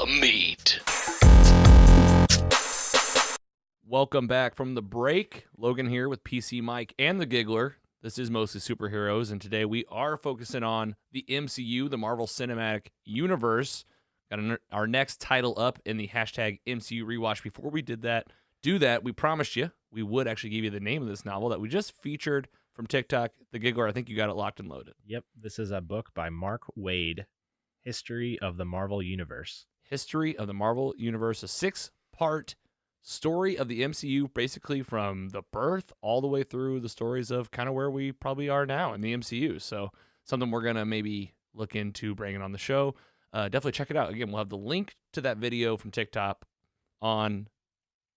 the meat. Welcome back from the break. Logan here with PC Mike and the Giggler. This is Mostly Superheroes, and today we are focusing on the MCU, the Marvel Cinematic Universe. Got our next title up in the hashtag MCU Rewatch. Before we do that, we promised you we would actually give you the name of this novel that we just featured from TikTok. The Giggler, I think you got it locked and loaded. Yep, this is a book by Mark Waid, History of the Marvel Universe. History of the Marvel Universe, a 6-part story of the MCU, basically from the birth all the way through the stories of kind of where we probably are now in the MCU. So something we're going to maybe look into bringing on the show. Definitely check it out. Again, we'll have the link to that video from TikTok on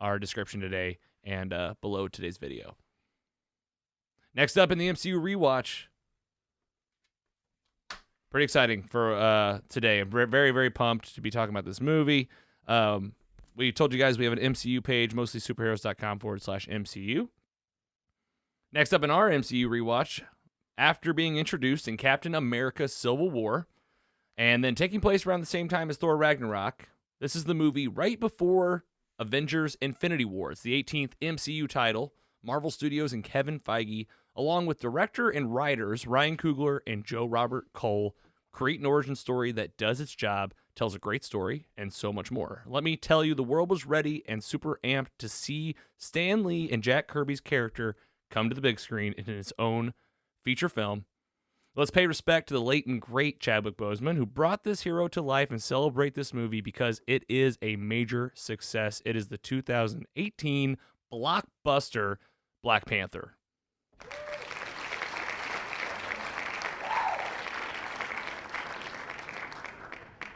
our description today and below today's video. Next up in the MCU Rewatch, pretty exciting for today. I'm very, very pumped to be talking about this movie. We told you guys we have an MCU page, mostlysuperheroes.com/MCU. Next up in our MCU Rewatch, after being introduced in Captain America Civil War, and then taking place around the same time as Thor Ragnarok, this is the movie right before Avengers Infinity War. It's the 18th MCU title. Marvel Studios and Kevin Feige, along with director and writers Ryan Coogler and Joe Robert Cole, create an origin story that does its job, tells a great story, and so much more. Let me tell you, the world was ready and super amped to see Stan Lee and Jack Kirby's character come to the big screen in its own feature film. Let's pay respect to the late and great Chadwick Boseman, who brought this hero to life, and celebrate this movie because it is a major success. It is the 2018 blockbuster Black Panther.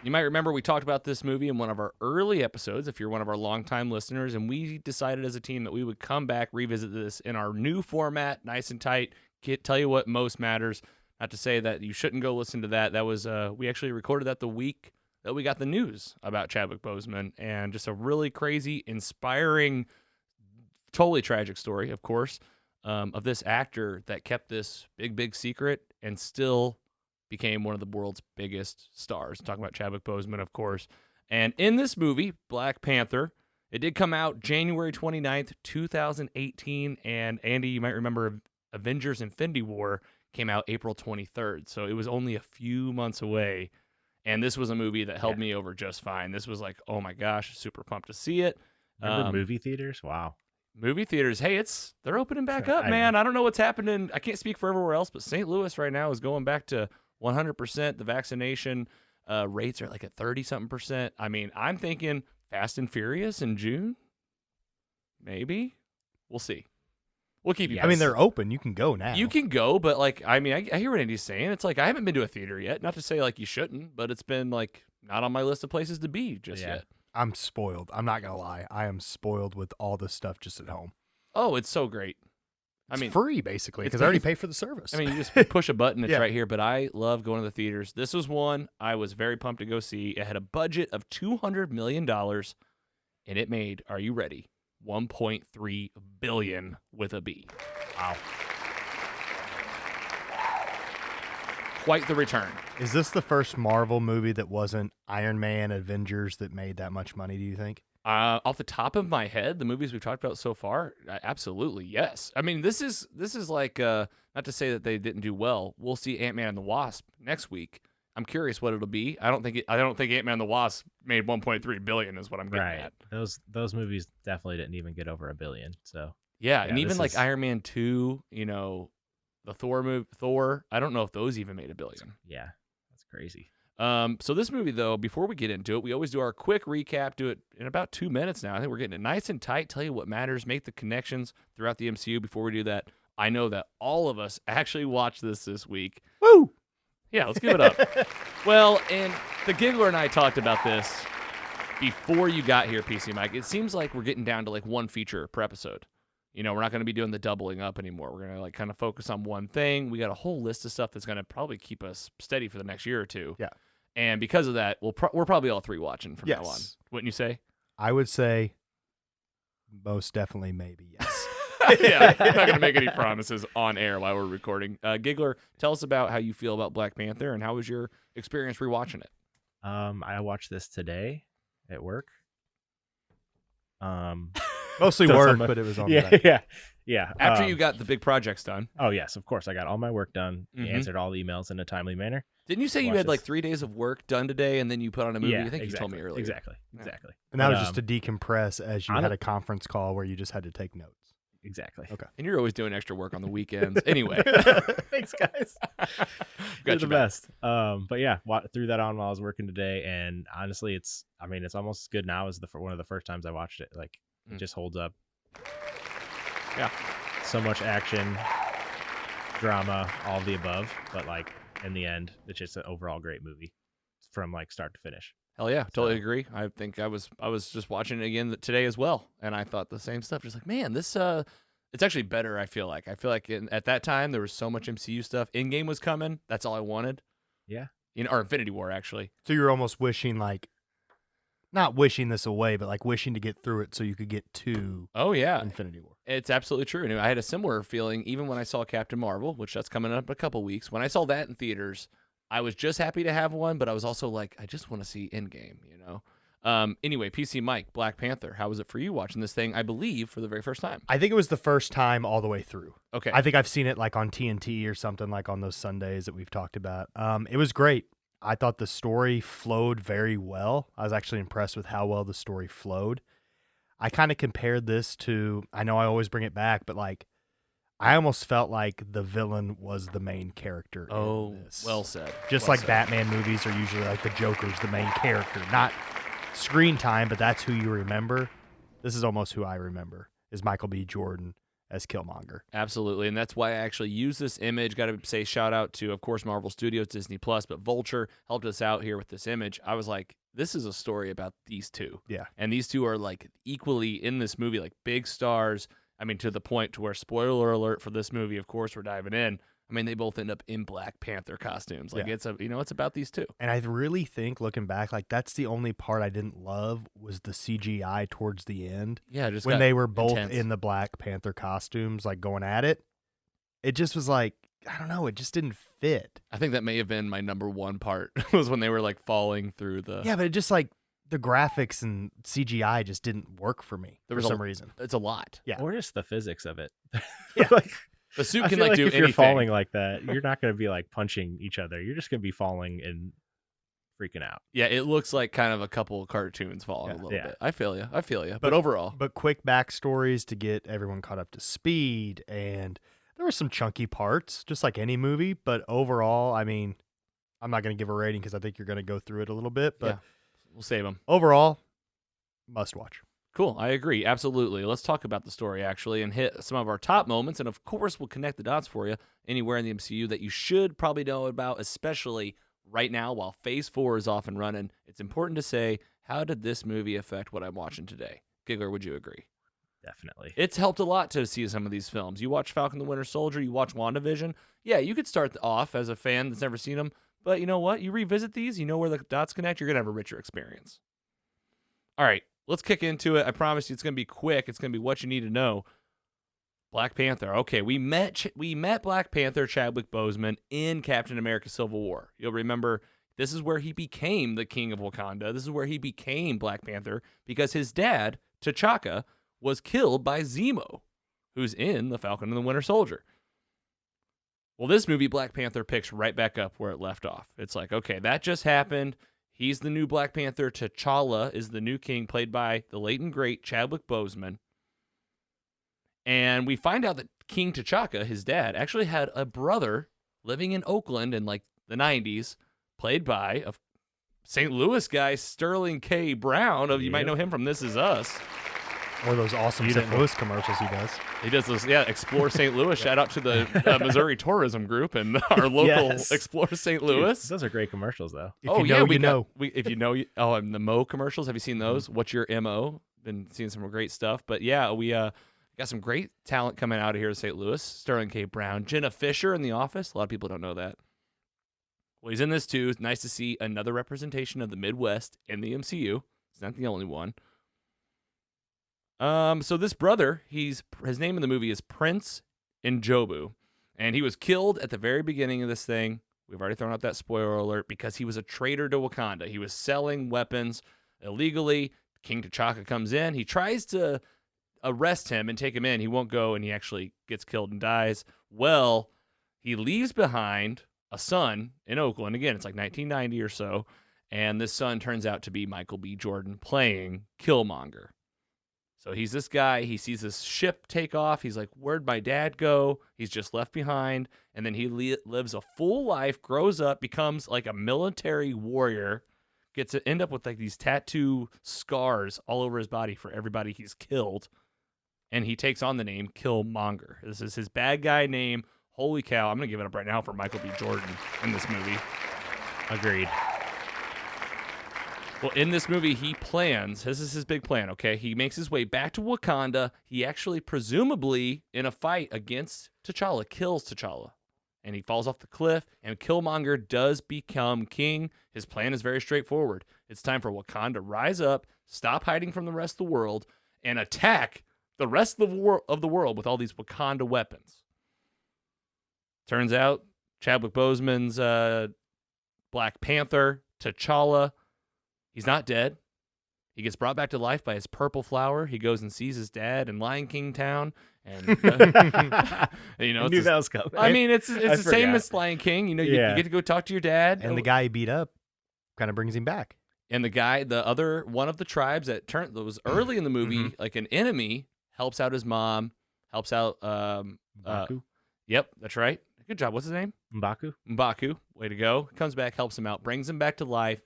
You might remember we talked about this movie in one of our early episodes, if you're one of our longtime listeners, and we decided as a team that we would come back, revisit this in our new format, nice and tight, tell you what most matters. Not to say that you shouldn't go listen to that. That was we actually recorded that the week that we got the news about Chadwick Boseman, and just a really crazy, inspiring, totally tragic story, of course, of this actor that kept this big secret and still became one of the world's biggest stars. I'm talking about Chadwick Boseman, of course. And in this movie, Black Panther, it did come out January 29th, 2018. And Andy, you might remember Avengers Infinity War came out April 23rd. So it was only a few months away. And this was a movie that held me over just fine. This was like, oh my gosh, super pumped to see it. Remember movie theaters? Wow. Movie theaters, hey, they're opening back up, man. I don't know what's happening. I can't speak for everywhere else, but St. Louis right now is going back to 100%. The vaccination rates are like at 30-something%. I mean, I'm thinking Fast and Furious in June. Maybe. We'll see. We'll keep you I mean, they're open. You can go now. You can go, but like, I mean, I hear what Andy's saying. It's like, I haven't been to a theater yet. Not to say like you shouldn't, but it's been like not on my list of places to be just yet. I'm spoiled. I'm not going to lie. I am spoiled with all this stuff just at home. Oh, it's so great. It's free, basically, because I already pay for the service. I mean, you just push a button, it's right here, but I love going to the theaters. This was one I was very pumped to go see. It had a budget of $200 million, and it made, are you ready, $1.3 billion with a B. Wow. Quite the return. Is this the first Marvel movie that wasn't Iron Man, Avengers that made that much money, do you think? Off the top of my head, the movies we've talked about so far, absolutely, yes. I mean, this is like, not to say that they didn't do well. We'll see Ant-Man and the Wasp next week. I'm curious what it'll be. I don't think Ant-Man and the Wasp made 1.3 billion is what I'm getting at. Those movies definitely didn't even get over $1 billion. So yeah, and even like Iron Man 2, you know, the Thor, I don't know if those even made $1 billion. Yeah, that's crazy. So this movie, though, before we get into it, we always do our quick recap, do it in about 2 minutes now. I think we're getting it nice and tight, tell you what matters, make the connections throughout the MCU. Before we do that, I know that all of us actually watched this week. Woo! Yeah, let's give it up. Well, and the Giggler and I talked about this before you got here, PC Mike. It seems like we're getting down to like one feature per episode. You know, we're not going to be doing the doubling up anymore. We're going to like kind of focus on one thing. We got a whole list of stuff that's going to probably keep us steady for the next year or two. Yeah. And because of that, we're probably all three watching from now on. Wouldn't you say? I would say most definitely maybe yes. Yeah, I'm not going to make any promises on air while we're recording. Giggler, tell us about how you feel about Black Panther and how was your experience rewatching it? I watched this today, at work. Mostly So work, some- but it was on yeah, the back. yeah. After you got the big projects done. Oh yes, of course. I got all my work done. Mhm. Answered all the emails in a timely manner. Didn't you say you Watch had like this. 3 days of work done today, and then you put on a movie? Yeah, I think exactly, you told me earlier. Exactly. And that But, was just to decompress as you had a conference call where you just had to take notes. Exactly. Okay. And you're always doing extra work on the weekends. Anyway. Thanks, guys. You're the best. But yeah, threw that on while I was working today, and honestly, it's almost as good now as one of the first times I watched it. Like, it just holds up. Yeah. So much action, drama, all of the above, but like in the end, it's just an overall great movie from like start to finish. Hell yeah, totally agree. I think I was just watching it again today as well, and I thought the same stuff. Just like, man, this it's actually better. I feel like at that time there was so much MCU stuff. Endgame was coming. That's all I wanted. Yeah. Or Infinity War actually. So you're almost wishing, like, not wishing this away, but like wishing to get through it so you could get to Oh yeah, Infinity War. it's absolutely true. And I had a similar feeling even when I saw Captain Marvel, which that's coming up in a couple weeks. When I saw that in theaters, I was just happy to have one, but I was also like, I just want to see Endgame, you know? Anyway, PC Mike, Black Panther, how was it for you watching this thing, I believe, for the very first time? I think it was the first time all the way through. Okay. I think I've seen it like on TNT or something, like on those Sundays that we've talked about. It was great. I thought the story flowed very well. I was actually impressed with how well the story flowed. I kind of compared this to, I know I always bring it back, but like, I almost felt like the villain was the main character in this. Well said. Just Well like said. Batman movies are usually like the Joker's the main character, not screen time, but that's who you remember. This is almost who I remember, is Michael B. Jordan as Killmonger. Absolutely, and that's why I actually use this image. Got to say shout out to, of course, Marvel Studios, Disney Plus, but Vulture helped us out here with this image. I was like, this is a story about these two. Yeah. And these two are like equally in this movie, like big stars. I mean, to the point to where, spoiler alert for this movie, of course, we're diving in. I mean, they both end up in Black Panther costumes. Like, it's about these two. And I really think, looking back, like that's the only part I didn't love was the CGI towards the end. Yeah, just when got they were both intense. in the Black Panther costumes, like going at it. It just was like, I don't know, it just didn't fit. I think that may have been my number one part was when they were like falling through the. Yeah, but it just like the graphics and CGI just didn't work for me There for was some reason. It's a lot. Yeah. Or just the physics of it. Yeah. Like, The suit I can feel like do if anything. you're falling like that, you're not going to be like punching each other. You're just going to be falling and freaking out. Yeah, it looks like kind of a couple of cartoons falling Yeah. a little Yeah. bit. I feel you. But overall, But quick backstories to get everyone caught up to speed, and there were some chunky parts, just like any movie. But overall, I mean, I'm not going to give a rating because I think you're going to go through it a little bit. But yeah, we'll save them. overall, must watch. Cool. I agree. Absolutely. Let's talk about the story, actually, and hit some of our top moments. And, of course, we'll connect the dots for you anywhere in the MCU that you should probably know about, especially right now while Phase 4 is off and running. It's important to say, how did this movie affect what I'm watching today? Giggler, would you agree? Definitely. It's helped a lot to see some of these films. You watch Falcon the Winter Soldier, you watch WandaVision. Yeah, you could start off as a fan that's never seen them, but you know what? You revisit these, you know where the dots connect, you're going to have a richer experience. All right. Let's kick into it. I promise you it's going to be quick. It's going to be what you need to know. Black Panther. Okay, we met Black Panther, Chadwick Boseman, in Captain America Civil War. You'll remember this is where he became the king of Wakanda. This is where he became Black Panther because his dad, T'Chaka, was killed by Zemo, who's in The Falcon and the Winter Soldier. Well, this movie, Black Panther, picks right back up where it left off. It's like, okay, that just happened. He's the new Black Panther. T'Challa is the new king, played by the late and great Chadwick Boseman. And we find out that King T'Chaka, his dad, actually had a brother living in Oakland in like the 90s, played by a St. Louis guy, Sterling K. Brown. You might know him from This Is Us. Or those awesome St. Louis commercials he does. He does those, Explore St. Louis. Shout out to the Missouri Tourism Group and our local Explore St. Louis. Dude, those are great commercials, though. If you know, you know. And the Mo commercials. Have you seen those? What's your MO? Been seeing some great stuff. But yeah, we got some great talent coming out of here in St. Louis. Sterling K. Brown, Jenna Fisher in The Office. A lot of people don't know that. Well, he's in this too. It's nice to see another representation of the Midwest in the MCU. He's not the only one. So this brother, his name in the movie is Prince Njobu, and he was killed at the very beginning of this thing. We've already thrown out that spoiler alert because he was a traitor to Wakanda. He was selling weapons, illegally. King T'Chaka comes in. He tries to arrest him and take him in. He won't go, and he actually gets killed and dies. Well, he leaves behind a son in Oakland. Again, it's like 1990 or so. And this son turns out to be Michael B. Jordan playing Killmonger. So he's this guy. He sees this ship take off. He's like, where'd my dad go? He's just left behind. And then he lives a full life, grows up, becomes like a military warrior, gets to end up with like these tattoo scars all over his body for everybody he's killed. And he takes on the name Killmonger. This is his bad guy name. Holy cow. I'm going to give it up right now for Michael B. Jordan in this movie. Agreed. Well, in this movie, he plans, this is his big plan, okay? He makes his way back to Wakanda. He actually, presumably, in a fight against T'Challa, kills T'Challa. And he falls off the cliff, and Killmonger does become king. His plan is very straightforward. It's time for Wakanda to rise up, stop hiding from the rest of the world, and attack the rest of the world with all these Wakanda weapons. Turns out, Chadwick Boseman's Black Panther, T'Challa, he's not dead. He gets brought back to life by his purple flower. He goes and sees his dad in Lion King Town. And, you know, I knew that was coming. I mean, it's the same as Lion King. You know, you get to go talk to your dad. And the guy he beat up kind of brings him back. And the guy, one of the tribes that was early in the movie, like an enemy, helps out his mom, helps out. M'Baku? Yep, that's right. Good job. What's his name? M'Baku. Way to go. Comes back, helps him out, brings him back to life.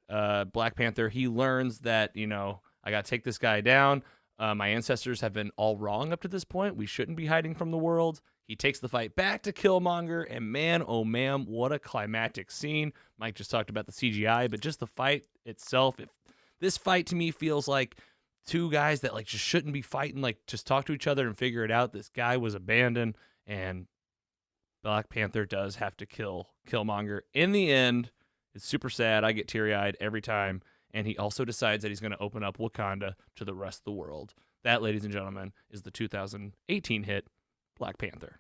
Black Panther, he learns that, you know, I got to take this guy down. My ancestors have been all wrong up to this point. We shouldn't be hiding from the world. He takes the fight back to Killmonger, and man, oh man, what a climactic scene. Mike just talked about the CGI, but just the fight itself. This fight to me feels like two guys that like just shouldn't be fighting, like just talk to each other and figure it out. This guy was abandoned, and Black Panther does have to kill Killmonger. In the end, it's super sad. I get teary-eyed every time. And he also decides that he's going to open up Wakanda to the rest of the world. That, ladies and gentlemen, is the 2018 hit Black Panther.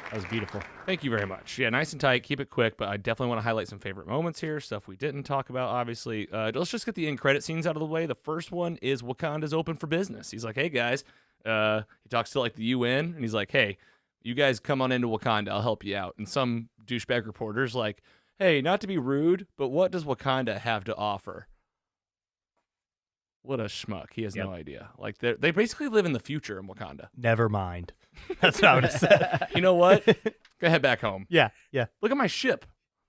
That was beautiful. Thank you very much. Yeah, nice and tight. Keep it quick, but I definitely want to highlight some favorite moments here, stuff we didn't talk about, obviously. Let's just get the end credit scenes out of the way. The first one is Wakanda's open for business. He's like, hey, guys. He talks to like the UN, and he's like, hey, you guys come on into Wakanda. I'll help you out. And some douchebag reporter's like, hey, not to be rude, but what does Wakanda have to offer? What a schmuck. He has no idea. Like, they basically live in the future in Wakanda. Never mind. That's what I would have said. You know what? Go head back home. Yeah. Look at my ship.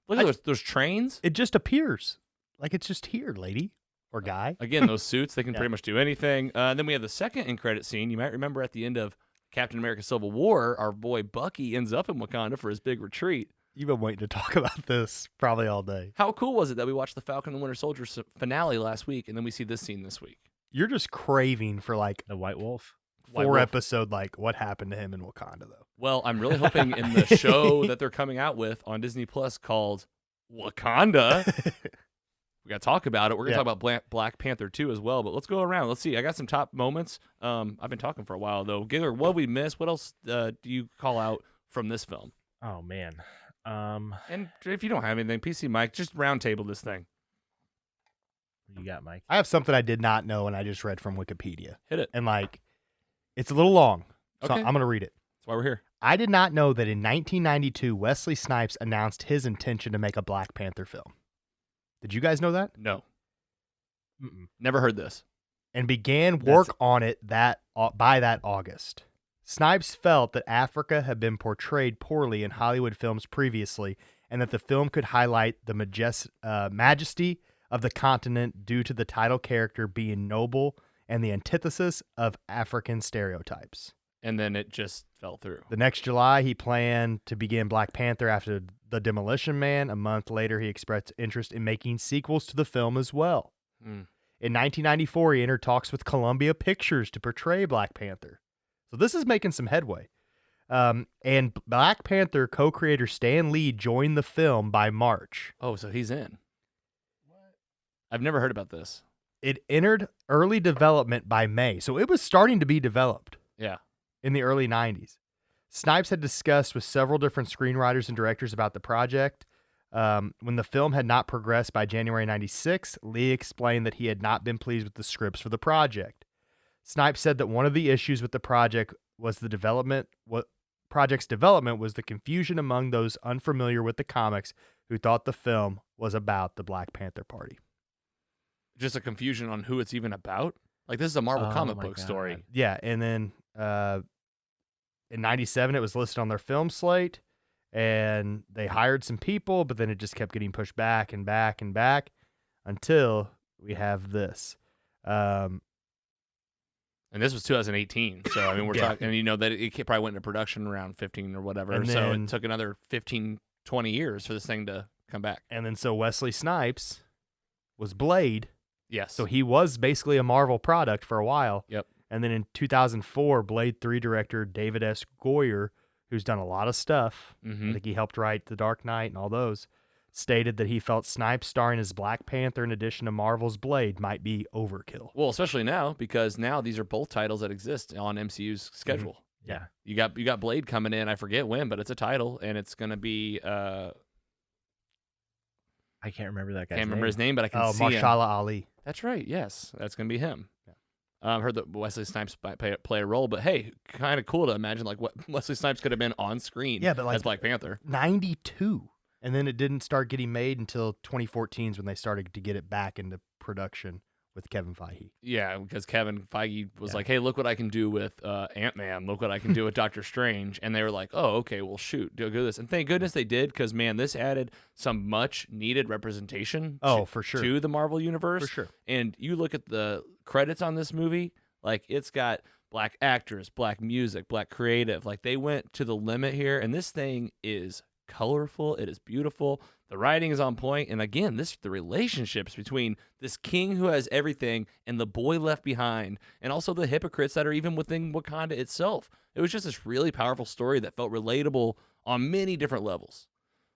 Look at those trains. It just appears. Like it's just here, lady or guy. Again, those suits, they can pretty much do anything. Then we have the second end credit scene. You might remember at the end of Captain America Civil War, our boy Bucky ends up in Wakanda for his big retreat. You've been waiting to talk about this probably all day. How cool was it that we watched the Falcon and the Winter Soldier finale last week, and then we see this scene this week? You're just craving for like the White Wolf. Episode, like what happened to him in Wakanda, though. Well, I'm really hoping in the show that they're coming out with on Disney Plus called Wakanda. We got to talk about it. We're going to talk about Black Panther 2 as well, but let's go around. Let's see. I got some top moments. I've been talking for a while, though. Gaylor, what we missed? What else do you call out from this film? Oh, man. And if you don't have anything, PC Mike, just round table this thing. What you got, Mike? I have something I did not know, and I just read from Wikipedia. Hit it. And, like, it's a little long, so okay. I'm going to read it. That's why we're here. I did not know that in 1992, Wesley Snipes announced his intention to make a Black Panther film. Did you guys know that? No. Never heard this. And began work on it by that August. Snipes felt that Africa had been portrayed poorly in Hollywood films previously, and that the film could highlight the majesty of the continent due to the title character being noble and the antithesis of African stereotypes. And then it just fell through. The next July, he planned to begin Black Panther after The Demolition Man. A month later, he expressed interest in making sequels to the film as well. In 1994, he entered talks with Columbia Pictures to portray Black Panther. So this is making some headway. And Black Panther co-creator Stan Lee joined the film by March. Oh, so he's in. What? I've never heard about this. It entered early development by May, so it was starting to be developed. Yeah. In the early 90s. Snipes had discussed with several different screenwriters and directors about the project. When the film had not progressed by January 96, Lee explained that he had not been pleased with the scripts for the project. Snipes said that one of the issues with the project was project's development was the confusion among those unfamiliar with the comics who thought the film was about the Black Panther Party. Just a confusion on who it's even about? Like, this is a Marvel comic book story. Yeah, and then in 97, it was listed on their film slate, and they hired some people, but then it just kept getting pushed back and back and back until we have this. And this was 2018, so I mean, we're talking, and you know that it probably went into production around 15 or whatever, And so then- it took another 15, 20 years for this thing to come back. And then so Wesley Snipes was Blade, Yes. so he was basically a Marvel product for a while. Yep. And then in 2004, Blade 3 director David S. Goyer, who's done a lot of stuff, I think he helped write The Dark Knight and all those, stated that he felt Snipes starring as Black Panther in addition to Marvel's Blade might be overkill. Well, especially now, because now these are both titles that exist on MCU's schedule. Yeah. You got Blade coming in. I forget when, but it's a title, and it's going to be I can't remember that guy's can't remember name. his name, but I can see him. Mahershala Ali. That's right. Yes, that's going to be him. Heard that Wesley Snipes play a role, but hey, kind of cool to imagine like what Wesley Snipes could have been on screen Yeah, but like as Black Panther. 92. And then it didn't start getting made until 2014 when they started to get it back into production with Kevin Feige. Yeah, because Kevin Feige was like, hey, look what I can do with Ant-Man. Look what I can do with Doctor Strange. And they were like, oh, okay, well, shoot, do this. And thank goodness they did, because, man, this added some much-needed representation For sure. to the Marvel Universe. For sure. And you look at the credits on this movie, like, it's got Black actors, Black music, Black creative. Like, they went to the limit here, and this thing is colorful. It is beautiful. The writing is on point. And again, the relationships between this king who has everything and the boy left behind, and also the hypocrites that are even within Wakanda itself. It was just this really powerful story that felt relatable on many different levels.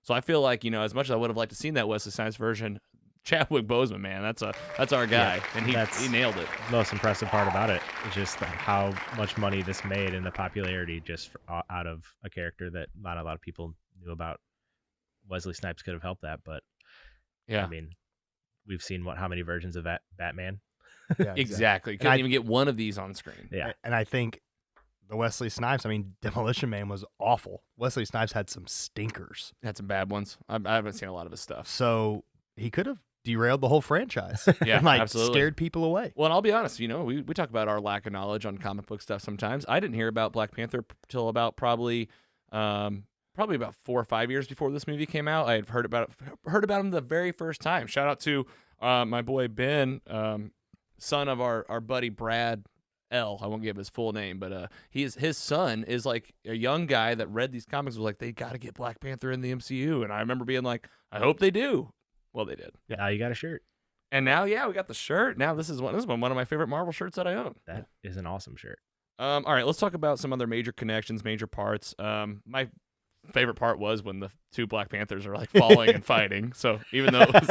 So I feel like, as much as I would have liked to seen that Wesley Snipes version, Chadwick Boseman, man, that's our guy. Yeah, and he nailed it. The most impressive part about it is just how much money this made and the popularity just out of a character that not a lot of people knew about. Wesley Snipes could have helped that, but Yeah, I mean, we've seen how many versions of Batman? Yeah, exactly. Couldn't even get one of these on screen. Yeah, And I think the Wesley Snipes, Demolition Man was awful. Wesley Snipes had some stinkers. Had some bad ones. I haven't seen a lot of his stuff. So he could have derailed the whole franchise. Yeah, and, absolutely. Scared people away. Well, and I'll be honest, we talk about our lack of knowledge on comic book stuff sometimes. I didn't hear about Black Panther till about probably about 4 or 5 years before this movie came out. I had heard about him the very first time. Shout out to my boy Ben, son of our buddy Brad L. I won't give his full name, but his son is like a young guy that read these comics, was like, they got to get Black Panther in the MCU. And I remember being like, I hope they do. Well, they did. yeah. Now you got a shirt. And now, we got the shirt. Now this is one of my favorite Marvel shirts that I own. That is an awesome shirt. All right, let's talk about some other major connections, major parts. My favorite part was when the two Black Panthers are like falling and fighting. So even though it was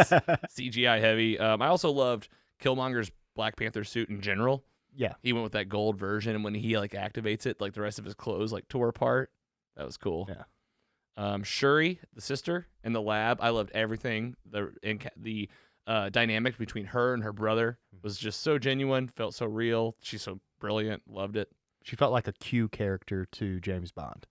CGI heavy, I also loved Killmonger's Black Panther suit in general. Yeah. He went with that gold version, and when he like activates it, like the rest of his clothes like tore apart. That was cool. Yeah. Shuri, the sister in the lab, I loved everything. The dynamic between her and her brother was just so genuine, felt so real. She's so brilliant, loved it. She felt like a Q character to James Bond.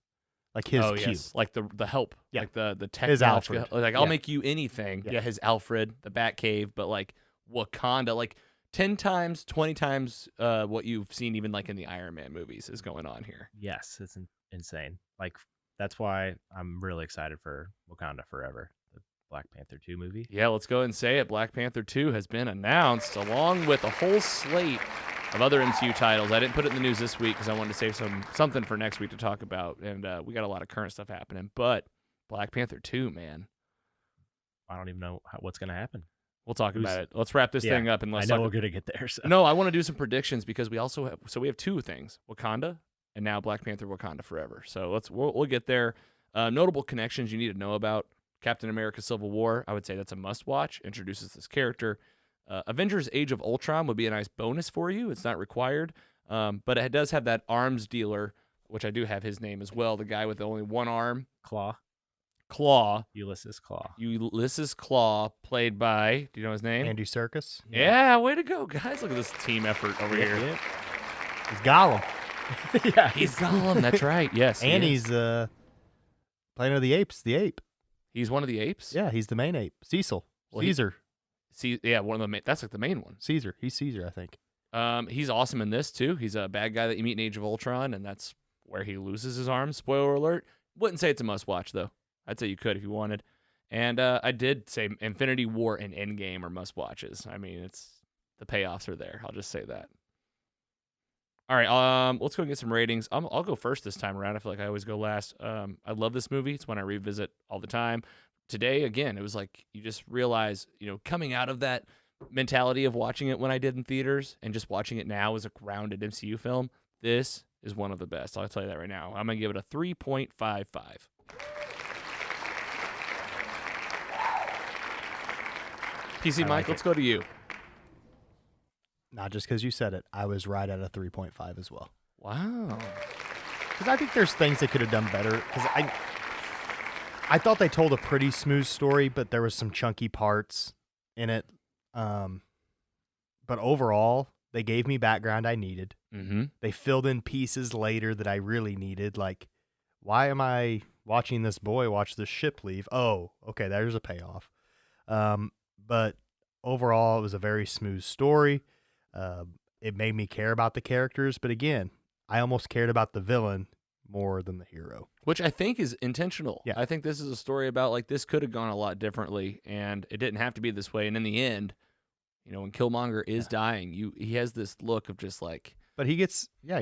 Like his Q. Yes. Like the help. Yeah. Like the tech. His Alfred. Like, I'll Yeah. make you anything. Yeah. Yeah, his Alfred, the Batcave, but like Wakanda, like 10 times, 20 times what you've seen even like in the Iron Man movies is going on here. Yes, it's insane. Like, that's why I'm really excited for Wakanda Forever, the Black Panther 2 movie. Yeah, let's go ahead and say it. Black Panther 2 has been announced, along with a whole slate of other MCU titles. I didn't put it in the news this week because I wanted to save something for next week to talk about, and we got a lot of current stuff happening. But Black Panther 2, man, I don't even know what's going to happen. we'll talk about it. Let's wrap this thing up, and let's I know talk. we're going to get there. So. No, I want to do some predictions because we also have two things: Wakanda and now Black Panther: Wakanda Forever. So we'll get there. Notable connections you need to know about: Captain America: Civil War. I would say that's a must-watch. Introduces this character. Avengers: Age of Ultron would be a nice bonus for you. It's not required, but it does have that arms dealer, which I do have his name as well. The guy with only one arm. Claw. Claw. Ulysses Claw. Ulysses Claw, played by, do you know his name? Andy Serkis. Yeah, way to go, guys. Look at this team effort over here. Yeah. He's Gollum. Yeah, He's Gollum, that's right. Yes. he And is. he's Planet of the Apes, the ape. He's one of the apes? Yeah, he's the main ape. Cecil. Well, Caesar. Yeah, one of the that's like the main one. Caesar. He's Caesar, I think. He's awesome in this too. He's a bad guy that you meet in Age of Ultron, and that's where he loses his arm. Spoiler alert. Wouldn't say it's a must watch though. I'd say you could if you wanted. And I did say Infinity War and Endgame are must watches. I mean, it's the payoffs are there. I'll just say that. All right, let's go and get some ratings. I'll go first this time around. I feel like I always go last. I love this movie. It's one I revisit all the time. Today, again, it was like you just realize, coming out of that mentality of watching it when I did in theaters and just watching it now as a grounded MCU film, this is one of the best. I'll tell you that right now. I'm going to give it a 3.55. PC Mike, let's go to you. Not just because you said it. I was right at a 3.5 as well. Wow. Because I think there's things they could have done better. Because I thought they told a pretty smooth story, but there was some chunky parts in it. But overall, they gave me background I needed. Mm-hmm. They filled in pieces later that I really needed. Like, why am I watching this boy watch this ship leave? Oh, okay, there's a payoff. But overall, it was a very smooth story. It made me care about the characters, but again, I almost cared about the villain more than the hero. Which I think is intentional. Yeah. I think this is a story about, like, this could have gone a lot differently, and it didn't have to be this way. And in the end, when Killmonger is dying, he has this look of just like... But he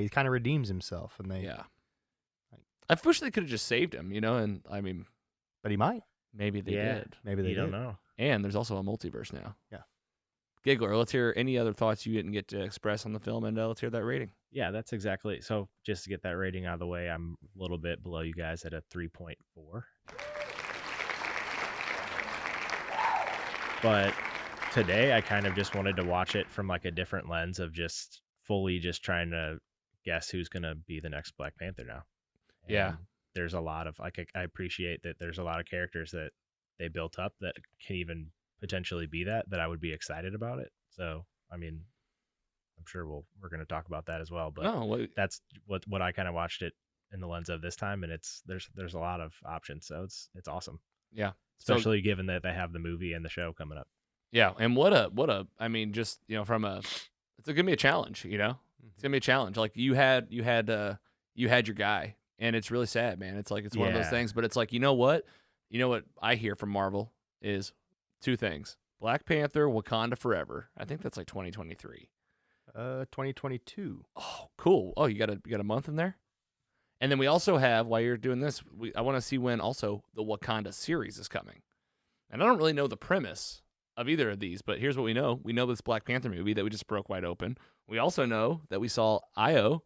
kind of redeems himself. And I wish they could have just saved him, and I mean... But he might. Maybe they did. Maybe they don't know. And there's also a multiverse now. Yeah. Giggler, let's hear any other thoughts you didn't get to express on the film, and let's hear that rating. Yeah, that's exactly. So just to get that rating out of the way, I'm a little bit below you guys at a 3.4. But today, I kind of just wanted to watch it from like a different lens of just fully just trying to guess who's going to be the next Black Panther now. Yeah. There's a lot of, I appreciate that there's a lot of characters that they built up that can even potentially be that I would be excited about it. So, I mean, I'm sure we're going to talk about that as well, but that's what I kind of watched it in the lens of this time. And there's a lot of options. So it's awesome. Yeah. Especially given that they have the movie and the show coming up. Yeah. And I mean, just, it's going to be a challenge, It's going to be a challenge. Like you had your guy, and it's really sad, man. It's like, it's one of those things, but it's like, you know what I hear from Marvel is two things: Black Panther, Wakanda Forever. I think that's like 2023. 2022. Oh, cool. Oh, you got a month in there? And then we also have, while you're doing this, I want to see when also the Wakanda series is coming. And I don't really know the premise of either of these, but here's what we know. We know this Black Panther movie that we just broke wide open. We also know that we saw Io,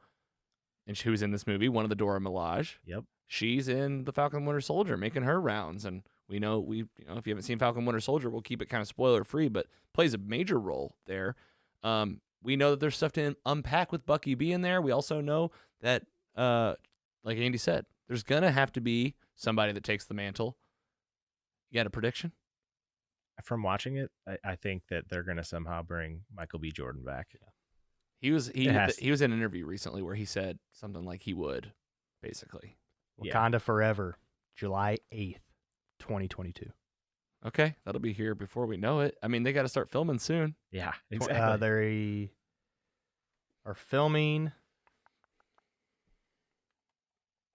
and who's in this movie, one of the Dora Milaje. Yep. She's in the Falcon Winter Soldier, making her rounds. And we know, if you haven't seen Falcon Winter Soldier, we'll keep it kind of spoiler free, but plays a major role there. We know that there's stuff to unpack with Bucky being there. We also know that, like Andy said, there's going to have to be somebody that takes the mantle. You got a prediction? From watching it, I think that they're going to somehow bring Michael B. Jordan back. Yeah. He was in an interview recently where he said something like he would, basically. Wakanda Forever, July 8th, 2022. Okay, that'll be here before we know it. I mean, they got to start filming soon. Yeah, exactly. They are filming.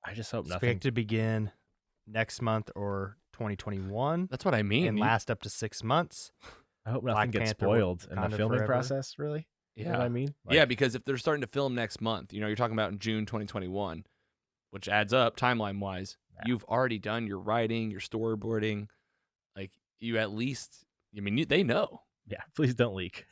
I just hope nothing. Expect to begin next month or 2021. That's what I mean. And last up to 6 months. I hope nothing gets spoiled in the filming process, really. Yeah. You know what I mean? Yeah, because if they're starting to film next month, you're talking about in June 2021, which adds up timeline-wise. Yeah. You've already done your writing, your storyboarding. Like, you at least, they know. Yeah, please don't leak.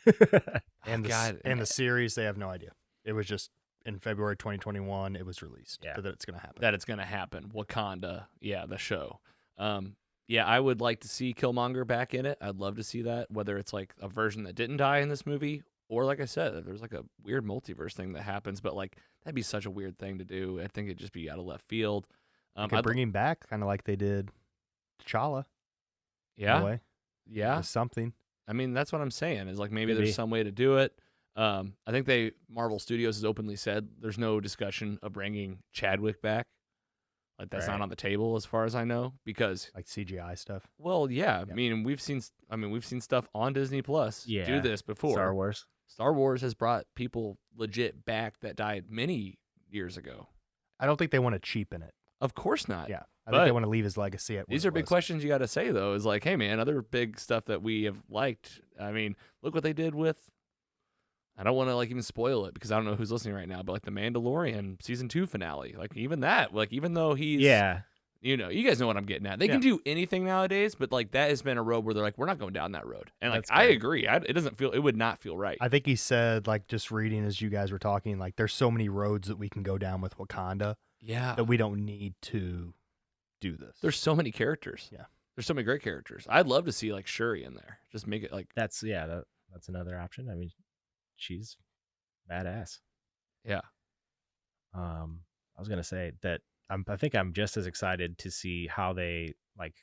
And the series, they have no idea. It was just in February 2021, it was released. Yeah. So that it's going to happen. That it's going to happen. Wakanda, the show. I would like to see Killmonger back in it. I'd love to see that, whether it's like a version that didn't die in this movie, or like I said, if there's like a weird multiverse thing that happens, but like that'd be such a weird thing to do. I think it'd just be out of left field. Could bring him back, kind of like they did T'Challa. In Yeah. a way. Yeah. Or something. I mean, that's what I'm saying is like maybe Could there's be. some way to do it. I think Marvel Studios has openly said there's no discussion of bringing Chadwick back. Like that's not Right. on the table as far as I know because Like CGI stuff. well, yeah, Yeah. I mean, we've seen stuff on Disney Plus do Yeah. this before. Star Wars. Star Wars has brought people legit back that died many years ago. I don't think they want to cheapen it. Of course not. Yeah. I But think they want to leave his legacy at what These it are big was. questions you got to say though. Is like, hey man, other big stuff that we have liked. I mean, look what they did with. I don't want to like even spoil it because I don't know who's listening right now, but like the Mandalorian season 2 finale, like even that, like even though he's, Yeah. you know, you guys know what I'm getting at. They can do anything nowadays, but like that has been a road where they're like, we're not going down that road, and like That's I fair. agree, it would not feel right. I think he said, like, just reading as you guys were talking, like, there's so many roads that we can go down with Wakanda Yeah, that we don't need to do this. there's so many characters. Yeah. There's so many great characters. I'd love to see like Shuri in there. Just make it like, That's another option. I mean, she's badass. yeah, I was gonna say that I think I'm just as excited to see how they like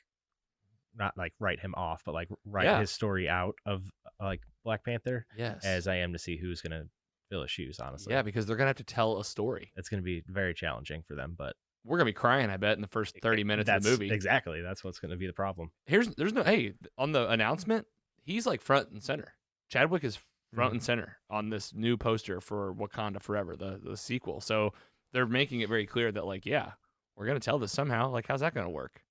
not like write him off, but like write Yeah. his story out of like Black Panther yes, as I am to see who's gonna fill his shoes. Honestly, yeah, because they're gonna have to tell a story. it's gonna be very challenging for them. But We're gonna be crying, I bet, in the first 30 minutes of the movie. Exactly, that's what's gonna be the problem. There's no on the announcement, he's like front and center. Chadwick is front and center on this new poster for Wakanda Forever, the sequel. So they're making it very clear that like, yeah, we're gonna tell this somehow. Like, how's that gonna work?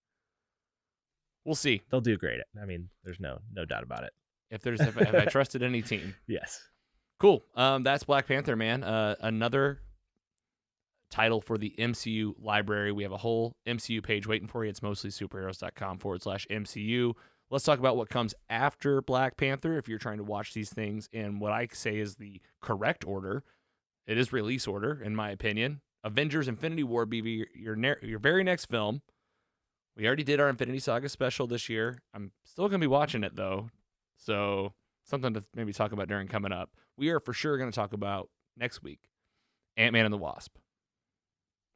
We'll see. They'll do great. I mean, there's no doubt about it. If I trusted any team. Yes. Cool. That's Black Panther, man. Another title for the MCU library. We have a whole MCU page waiting for you. It's mostly superheroes.com/MCU. Let's talk about what comes after Black Panther. If you're trying to watch these things in what I say is the correct order, it is release order, in my opinion. Avengers Infinity War be your very next film. We already did our Infinity Saga special this year. I'm still going to be watching it, though. So something to maybe talk about during coming up. We are for sure going to talk about next week Ant-Man and the Wasp.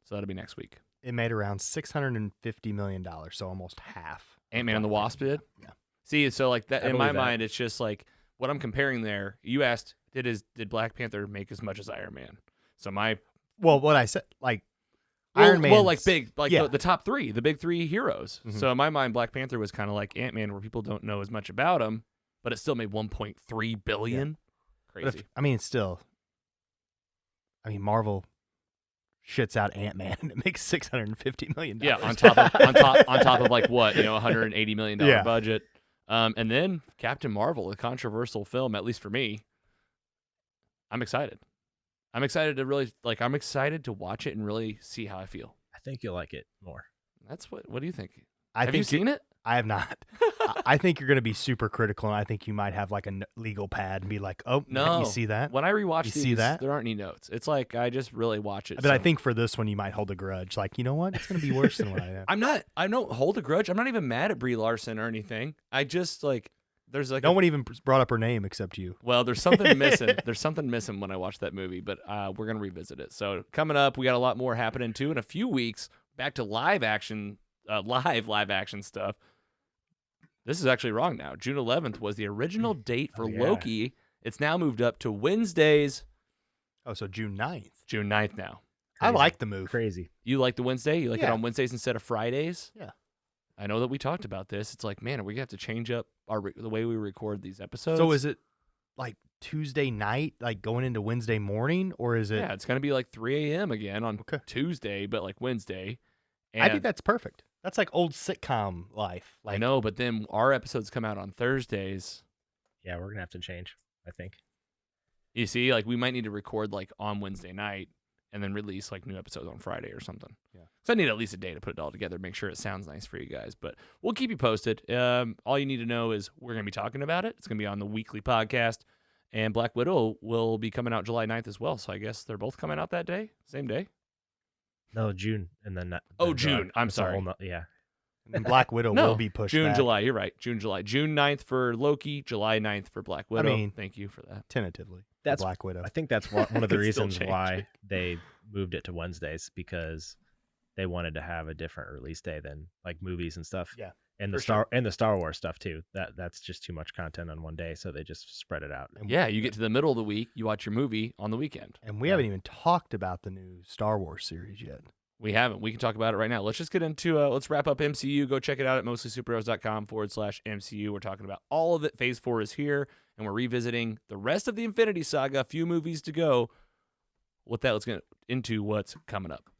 So that'll be next week. It made around $650 million, so almost half. Ant-Man and the Wasp did? Yeah. See, so like that I in my believe that. mind, it's just like what I'm comparing there. You asked, did Black Panther make as much as Iron Man? So Well, what I said, like, Iron Man. well, like big, like yeah. the top three, the big three heroes. Mhm. So in my mind, Black Panther was kind of like Ant-Man, where people don't know as much about him, but it still made 1.3 billion. Crazy. I mean, still. I mean, Marvel shits out Ant-Man and it makes $650 million. Yeah, on top of like what, $180 million Yeah. budget. And then Captain Marvel, a controversial film, at least for me. I'm excited. I'm excited to watch it and really see how I feel. I think you'll like it more. That's what do you think? I Have think you seen it? I have not. I think you're going to be super critical, and I think you might have like a legal pad and be like, "Oh, No. you see that?" When I rewatch You these, see that? there aren't any notes. It's like I just really watch it. But I so- think for this one, you might hold a grudge. Like, you know what? It's going to be worse than what I am. I don't hold a grudge. I'm not even mad at Brie Larson or anything. I just like there's like No one even brought up her name except you. well, there's something missing. There's something missing when I watch that movie, but we're gonna revisit it. So coming up, we got a lot more happening too. In a few weeks, back to live action stuff. This is actually wrong now. June 11th was the original date for Oh, yeah. Loki. It's now moved up to Wednesdays, Oh, so June 9th. June 9th now. I Crazy. like the move. Crazy. You like the Wednesday? You like it Yeah. on Wednesdays instead of Fridays? Yeah. I know that we talked about this. It's like, man, are we gonna have to change up the way we record these episodes? So is it like Tuesday night, like going into Wednesday morning, or is it? yeah, it's gonna be like 3 a.m. again on Okay. Tuesday, but like Wednesday. And I think that's perfect. That's like old sitcom life. Like, I know, but then our episodes come out on Thursdays. Yeah, we're gonna have to change. I think. You see, like we might need to record like on Wednesday night and then release like new episodes on Friday or something. Yeah. So I need at least a day to put it all together, make sure it sounds nice for you guys. But we'll keep you posted. All you need to know is we're gonna be talking about it. It's gonna be on the weekly podcast, and Black Widow will be coming out July 9th as well. So I guess they're both coming out that day, same day. No, June, and then. Oh, June. I'm that's a whole sorry. yeah. and Black Widow No, will be pushed June, back July. You're right. June, July. June 9th for Loki. July 9th for Black Widow. mean- Thank you for that. tentatively. for That's- Black Widow. I think that's one of the Could still reasons change. why they moved it to Wednesdays, because they wanted to have a different release day than like movies and stuff. Yeah. And For the Star Wars stuff too. That's just too much content on one day, so they just spread it out. Yeah, you get to the middle of the week, you watch your movie on the weekend. And we haven't even talked about the new Star Wars series yet. We haven't. We can talk about it right now. Let's just get into let's wrap up MCU. Go check it out at mostlysuperheroes.com/MCU. We're talking about all of it. Phase 4 is here, and we're revisiting the rest of the Infinity Saga. A few movies to go. With that, let's get into what's coming up.